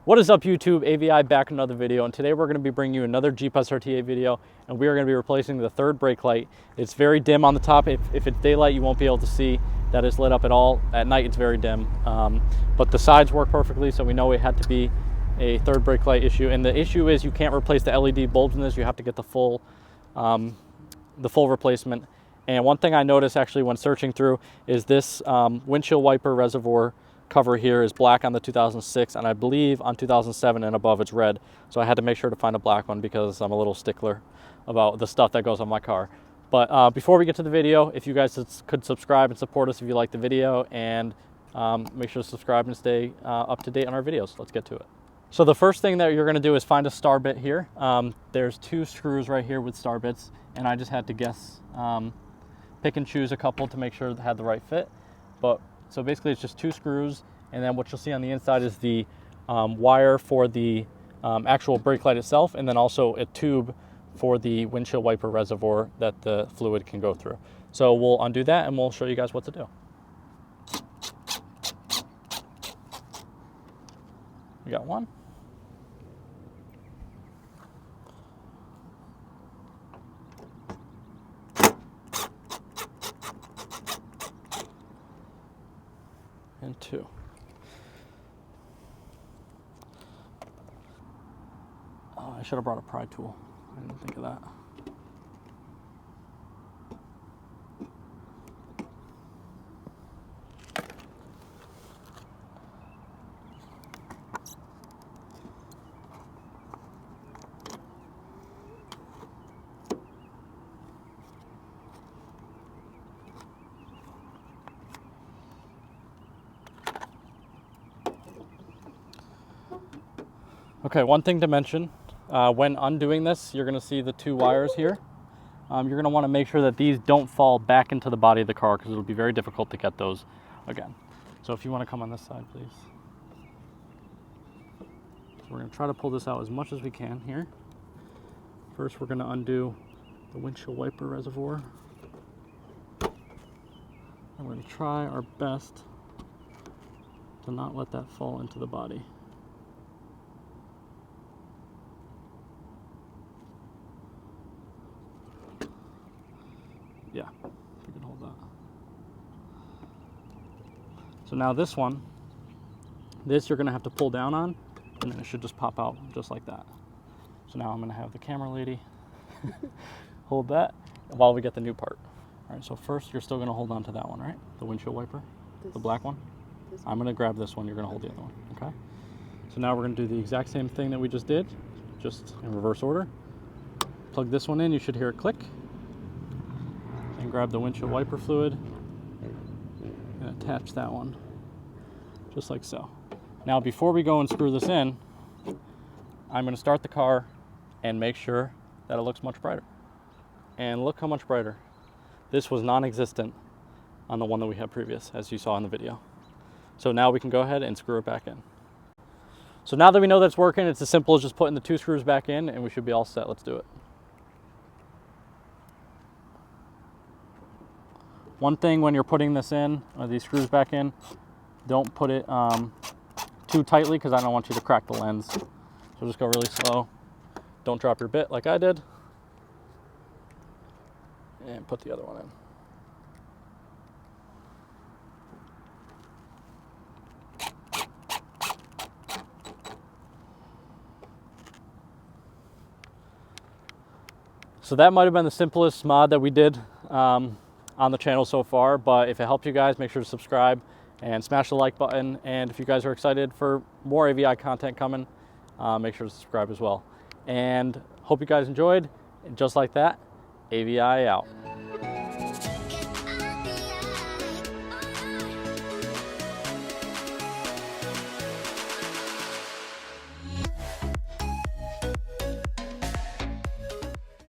What is up, YouTube? AVI back in another video, and today we're going to be bringing you another Jeep SRT video, and we are going to be replacing the third brake light. It's very dim on the top. If it's daylight, you won't be able to see that it's lit up at all. At night, it's very dim, but the sides work perfectly, so we know it had to be a third brake light issue. And the issue is you can't replace the LED bulbs in this. You have to get the full replacement. And one thing I noticed actually when searching through is this windshield wiper reservoir cover here is black on the 2006, and I believe on 2007 and above it's red. So I had to make sure to find a black one because I'm a little stickler about the stuff that goes on my car. But before we get to the video, if you guys could subscribe and support us if you like the video, and make sure to subscribe and stay up to date on our videos. Let's get to it. So the first thing that you're going to do is find a star bit here. There's two screws right here with star bits, and I just had to guess, pick and choose a couple to make sure they had the right fit. But so basically it's just two screws, and then what you'll see on the inside is the wire for the actual brake light itself, and then also a tube for the windshield wiper reservoir that the fluid can go through. So we'll undo that and we'll show you guys what to do. We got one. And two. Oh, I should have brought a pry tool. I didn't think of that. Okay, one thing to mention, when undoing this, you're going to see the two wires here. You're going to want to make sure that these don't fall back into the body of the car because it'll be very difficult to get those again. So if you want to come on this side, please. So we're going to try to pull this out as much as we can here. First, we're going to undo the windshield wiper reservoir. And we're going to try our best to not let that fall into the body. Yeah, if you can hold that. So now this one, you're gonna have to pull down on, and then it should just pop out just like that. So now I'm gonna have the camera lady hold that while we get the new part. All right, so first you're still gonna hold on to that one, right? The windshield wiper, the black one? I'm gonna grab this one, you're gonna hold the other one, okay? So now we're gonna do the exact same thing that we just did, just in reverse order. Plug this one in, you should hear it click. And grab the windshield wiper fluid and attach that one just like so. Now before we go and screw this in, I'm going to start the car and make sure that it looks much brighter. And look how much brighter. This was non-existent on the one that we had previous, as you saw in the video. So now we can go ahead and screw it back in. So now that we know that it's working, it's as simple as just putting the two screws back in and we should be all set. Let's do it. One thing when you're putting this in, or these screws back in, don't put it too tightly because I don't want you to crack the lens. So just go really slow. Don't drop your bit like I did. And put the other one in. So that might have been the simplest mod that we did on the channel so far, but if it helped you guys, make sure to subscribe and smash the like button. And if you guys are excited for more AVI content coming, make sure to subscribe as well. And hope you guys enjoyed. And just like that, AVI out.